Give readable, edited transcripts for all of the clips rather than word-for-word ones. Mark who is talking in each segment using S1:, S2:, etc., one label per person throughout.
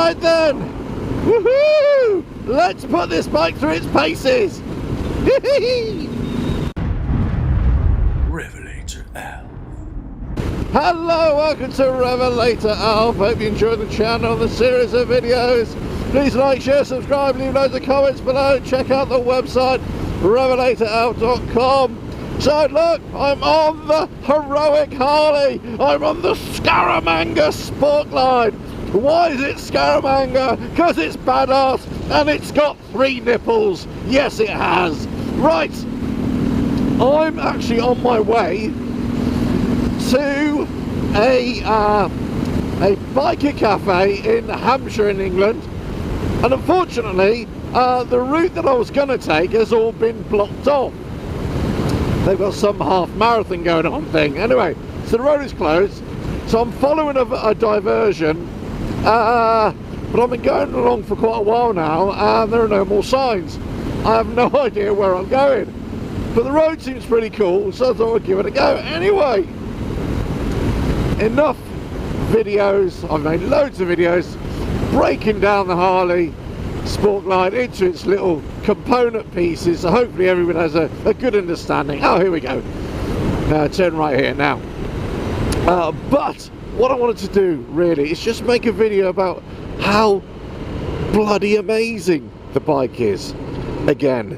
S1: Right then, woohoo! Let's put this bike through its paces.
S2: RevelatorAlf.
S1: Hello, welcome to RevelatorAlf. Hope you enjoyed the channel and the series of videos. Please like, share, subscribe, leave loads of comments below. Check out the website RevelatorAlf.com. So look, I'm on the heroic Harley. I'm on the Scaramanga Sport Glide. Why is it Scaramanga? Because it's badass and it's got 3 nipples. Yes, it has. Right, I'm actually on my way to a biker cafe in Hampshire in England, and unfortunately the route that I was going to take has all been blocked off. They've got some half marathon going on thing. Anyway, so the road is closed, so I'm following a diversion, but I've been going along for quite a while now and there are no more signs. I have no idea where I'm going, but the road seems pretty cool, so I thought I'd give it a go. Anyway, enough videos. I've made loads of videos breaking down the Harley Sport Glide into its little component pieces, so hopefully everyone has a good understanding. Oh, here we go. Turn right here now. But what I wanted to do really is just make a video about how bloody amazing the bike is again.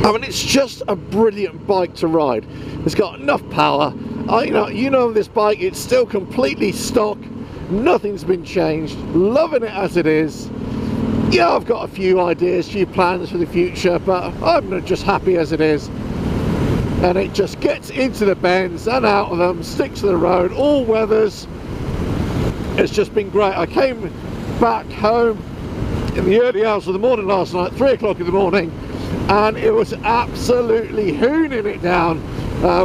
S1: I mean, it's just a brilliant bike to ride. It's got enough power. You know this bike, it's still completely stock. Nothing's been changed. Loving it as it is. Yeah, I've got a few ideas, few plans for the future, but I'm just happy as it is. And it just gets into the bends and out of them, sticks to the road, all weathers. It's just been great. I came back home in the early hours of the morning last night, 3 o'clock in the morning, and it was absolutely hooning it down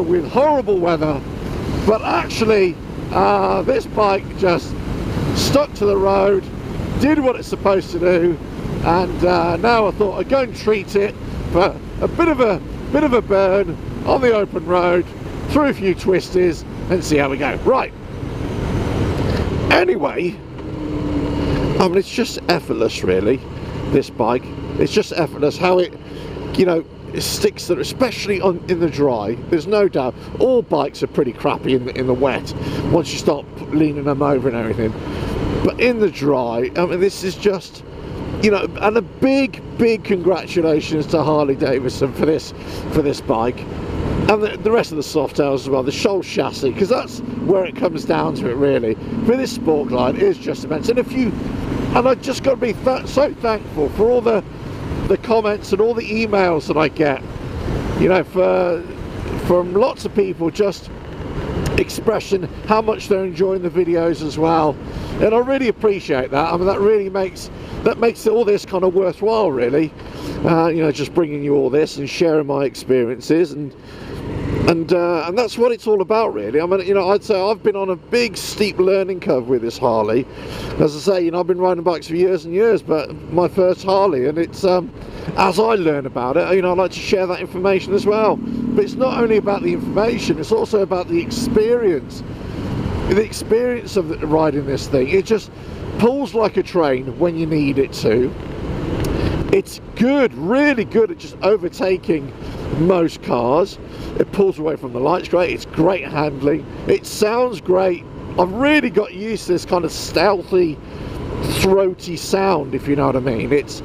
S1: with horrible weather. But actually, this bike just stuck to the road, did what it's supposed to do, and now I thought I'd go and treat it for a bit of a burn on the open road, through a few twisters, and see how we go. Right. Anyway, I mean, it's just effortless, really. This bike, it's just effortless how it, it sticks there, especially in the dry. There's no doubt all bikes are pretty crappy in the wet once you start leaning them over and everything, but in the dry, I mean, this is just, and a big congratulations to Harley Davidson for this bike, and the rest of the Softails as well, the Shoal chassis, because that's where it comes down to it really. For this Sport Glide is just immense, and I just got to be so thankful for all the comments and all the emails that I get, from lots of people just expressing how much they're enjoying the videos as well, and I really appreciate that. I mean, that makes all this kind of worthwhile, really. Just bringing you all this and sharing my experiences, and that's what it's all about, really. I mean, I'd say I've been on a big steep learning curve with this Harley. As I say, I've been riding bikes for years and years, but my first Harley, and it's as I learn about it, I like to share that information as well. But it's not only about the information, it's also about the experience of riding this thing. It just pulls like a train when you need it to. It's good, really good at just overtaking most cars. It pulls away from the lights great. It's great handling. It sounds great. I've really got used to this kind of stealthy, throaty sound, if you know what I mean. It's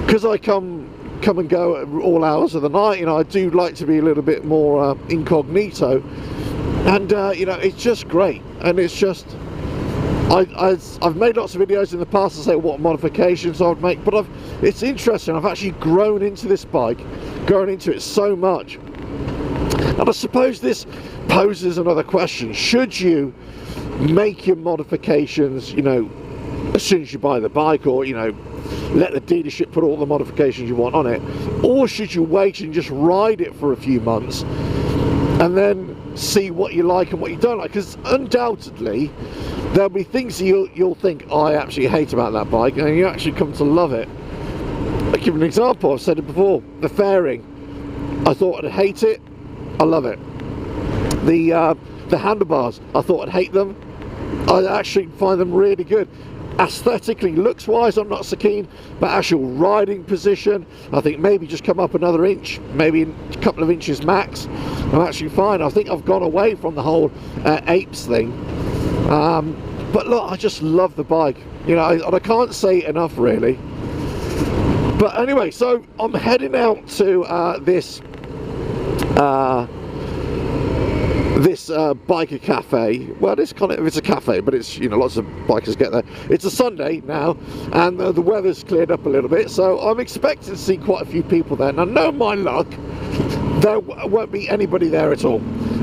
S1: because I come and go at all hours of the night. I do like to be a little bit more incognito, and it's just great. And it's just, I've made lots of videos in the past to say what modifications I would make, but it's interesting. I've actually grown into this bike, grown into it so much. And I suppose this poses another question. Should you make your modifications, as soon as you buy the bike, or, let the dealership put all the modifications you want on it? Or should you wait and just ride it for a few months and then see what you like and what you don't like? Because undoubtedly there'll be things that you'll think, oh, I absolutely hate about that bike, and you actually come to love it. I'll give an example. I've said it before. The fairing, I thought I'd hate it. I love it. The handlebars, I thought I'd hate them. I actually find them really good. Aesthetically, looks wise, I'm not so keen, but actual riding position, I think maybe just come up another inch, maybe a couple of inches max. I'm actually fine. I think I've gone away from the whole apes thing. But look, I just love the bike, you know, and I can't say it enough really. But anyway, so I'm heading out to this biker cafe. Well, it's a cafe, but it's, you know, lots of bikers get there. It's a Sunday now, and the weather's cleared up a little bit, so I'm expecting to see quite a few people there. Now, no, my luck, there won't be anybody there at all.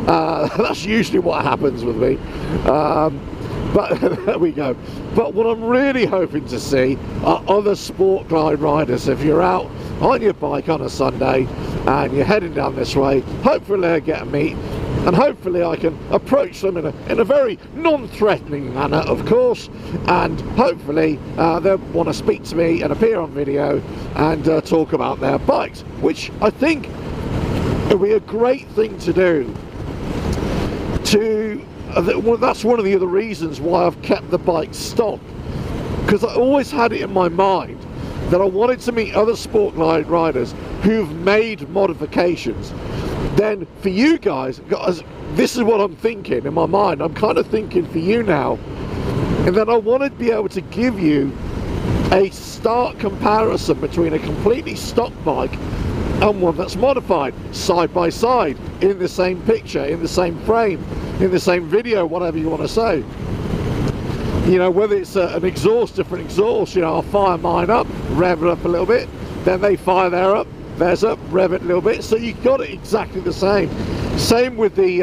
S1: That's usually what happens with me. But there we go. But what I'm really hoping to see are other Sport Glide riders. If you're out on your bike on a Sunday and you're heading down this way, hopefully I get a meet, and hopefully I can approach them in a very non-threatening manner, of course, and hopefully they'll want to speak to me and appear on video and talk about their bikes, which I think it would be a great thing to do. Well, that's one of the other reasons why I've kept the bike stock, because I always had it in my mind that I wanted to meet other Sport Glide riders who've made modifications. Then for you guys, this is what I'm thinking in my mind. I'm kind of thinking for you now, and then I want to be able to give you a stark comparison between a completely stock bike and one that's modified, side by side, in the same picture, in the same frame, in the same video, whatever you want to say. You know, whether it's an exhaust, different exhaust, you know, I'll fire mine up, rev it up a little bit, then they fire theirs up, rev it a little bit, so you've got it exactly the same. Same with the you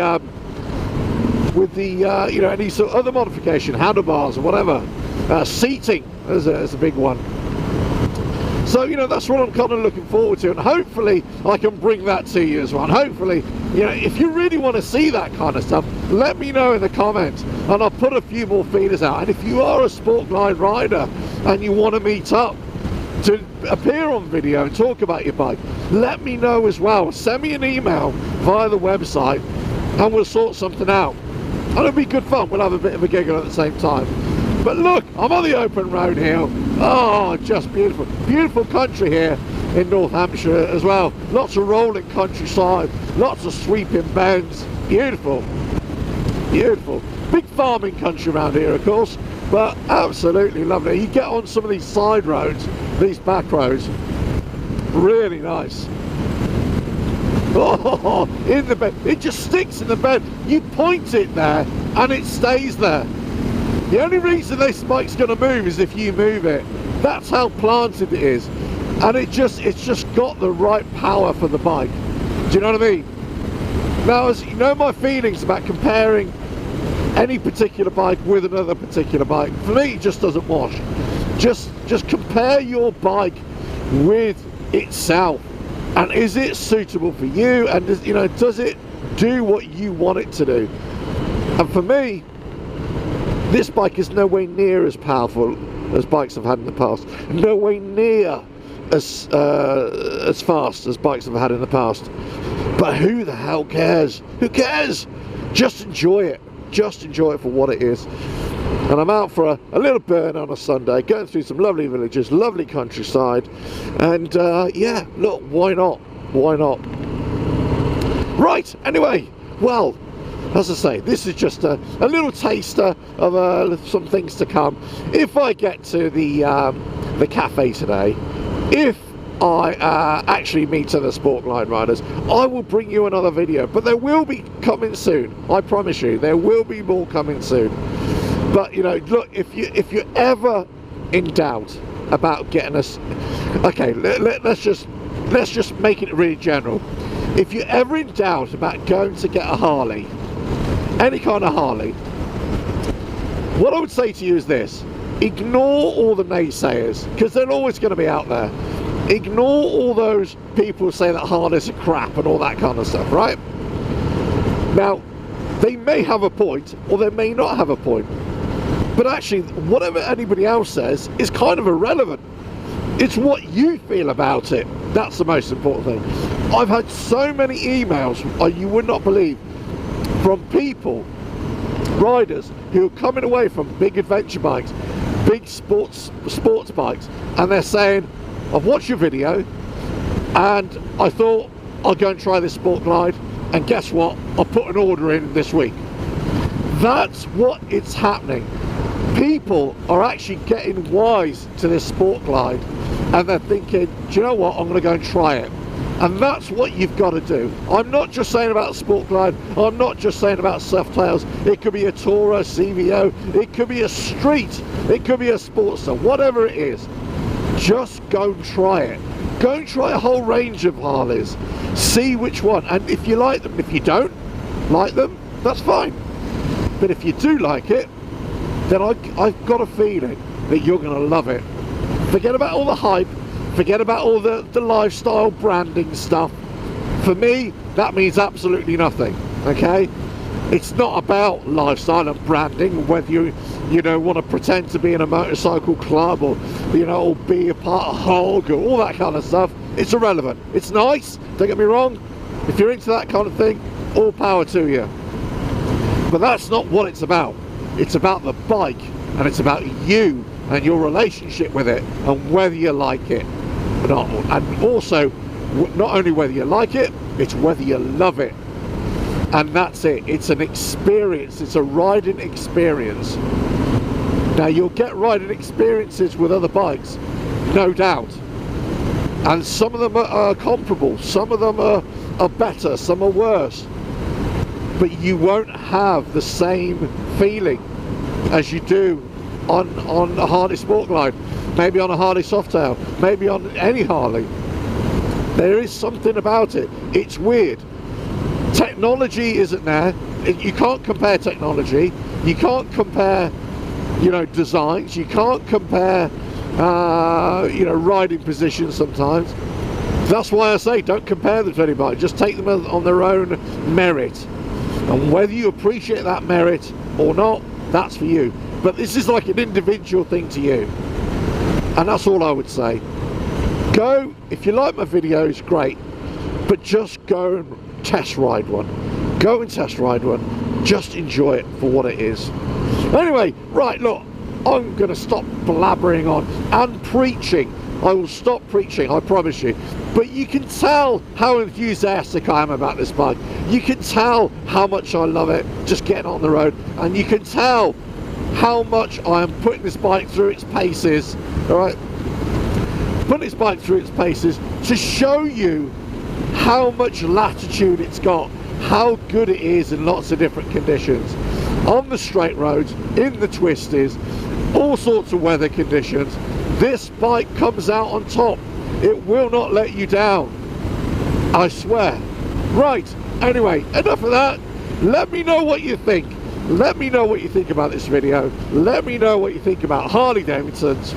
S1: know, any sort of other modification, handlebars or whatever, seating is a big one. So, you know, that's what I'm kind of looking forward to, and hopefully I can bring that to you as well. And hopefully, you know, if you really want to see that kind of stuff, let me know in the comments, and I'll put a few more feeders out. And if you are a Sport Glide rider and you want to meet up to appear on video and talk about your bike, let me know as well. Send me an email via the website and we'll sort something out. And it'll be good fun. We'll have a bit of a giggle at the same time. But look, I'm on the open road here. Oh, just beautiful. Beautiful country here in North Hampshire as well. Lots of rolling countryside, lots of sweeping bends. Beautiful. Beautiful. Big farming country around here, of course, but absolutely lovely. You get on some of these side roads, these back roads, really nice. Oh, in the bed. It just sticks in the bed. You point it there and it stays there. The only reason this bike's going to move is if you move it. That's how planted it is, and it's just got the right power for the bike. Do you know what I mean? Now, as you know, my feelings about comparing any particular bike with another particular bike, for me, it just doesn't wash. Just compare your bike with itself, and is it suitable for you? And does it do what you want it to do? And for me, this bike is nowhere near as powerful as bikes I've had in the past. Nowhere near as fast as bikes I've had in the past. But who the hell cares? Who cares? Just enjoy it. Just enjoy it for what it is. And I'm out for a little burn on a Sunday, going through some lovely villages, lovely countryside. And yeah, look, why not? Why not? Right, anyway, well, as I say, this is just a little taster of some things to come. If I get to the cafe today, if I actually meet other Sport Glide riders, I will bring you another video. But there will be coming soon. I promise you, there will be more coming soon. But you know, look, if you're ever in doubt about getting us, okay, let's just make it really general. If you're ever in doubt about going to get a Harley, any kind of Harley, what I would say to you is this: ignore all the naysayers, because they're always going to be out there. Ignore all those people who say that Harleys are crap and all that kind of stuff, right? Now, they may have a point, or they may not have a point, but actually, whatever anybody else says is kind of irrelevant. It's what you feel about it. That's the most important thing. I've had so many emails, you would not believe, from people riders who are coming away from big adventure bikes, big sports bikes, and they're saying, I've watched your video and I thought I'll go and try this Sport Glide, and guess what, I'll put an order in this week. That's what it's happening. People are actually getting wise to this Sport Glide, and they're thinking, do you know what, I'm going to go and try it. And that's what you've got to do. I'm not just saying about Sport Glide, I'm not just saying about Softails. It could be a Tourer, CVO, it could be a street, it could be a Sportster, whatever it is. Just go and try it. Go and try a whole range of Harleys. See which one, and if you like them. If you don't like them, that's fine. But if you do like it, then I've got a feeling that you're going to love it. Forget about all the hype, forget about all the lifestyle branding stuff. For me, that means absolutely nothing, okay? It's not about lifestyle and branding, whether you know, want to pretend to be in a motorcycle club, or, you know, or be a part of Hog, or all that kind of stuff. It's irrelevant. It's nice, don't get me wrong. If you're into that kind of thing, all power to you. But that's not what it's about. It's about the bike, and it's about you and your relationship with it, and whether you like it or not. And also, not only whether you like it, it's whether you love it. And that's it. It's an experience. It's a riding experience. Now, you'll get riding experiences with other bikes, no doubt. And some of them are comparable. Some of them are better. Some are worse. But you won't have the same feeling as you do on a Harley Sport Glide, maybe on a Harley Softail, maybe on any Harley. There is something about it. It's weird. Technology isn't there. You can't compare technology. You can't compare, you know, designs. You can't compare, you know, riding positions sometimes. That's why I say don't compare them to anybody. Just take them on their own merit. And whether you appreciate that merit or not, that's for you. But this is like an individual thing to you. And that's all I would say. Go, if you like my videos, great. But just go and test ride one. Go and test ride one. Just enjoy it for what it is. Anyway, right, look, I'm going to stop blabbering on and preaching. I will stop preaching, I promise you. But you can tell how enthusiastic I am about this bike. You can tell how much I love it, just getting on the road. And you can tell how much I am putting this bike through its paces, all right? Putting this bike through its paces to show you how much latitude it's got, how good it is in lots of different conditions. On the straight roads, in the twisties, all sorts of weather conditions. This bike comes out on top. It will not let you down, I swear. Right, anyway, enough of that. Let me know what you think. Let me know what you think about this video. Let me know what you think about Harley Davidsons.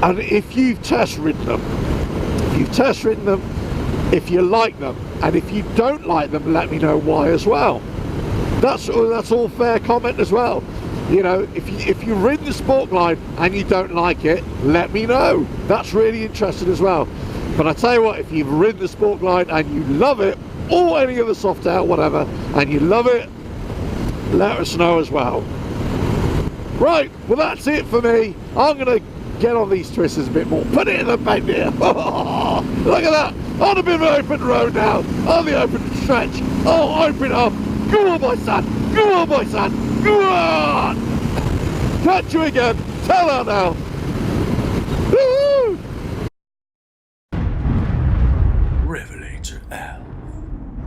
S1: And if you've test ridden them, if you like them, and if you don't like them, let me know why as well. That's all fair comment as well. You know, if you've ridden the Sport Glide and you don't like it, let me know. That's really interesting as well. But I tell you what, if you've ridden the Sport Glide and you love it, or any other Softail, whatever, and you love it, let us know as well. Right, well that's it for me. I'm going to get on these twisters a bit more. Put it in the bend here. Look at that. On a bit of an open road now. On the open stretch. Oh, open up. Go on, my son. Go on, my son. Go on. Catch you again. Tell her now. Woo!
S2: RevelatorAlf.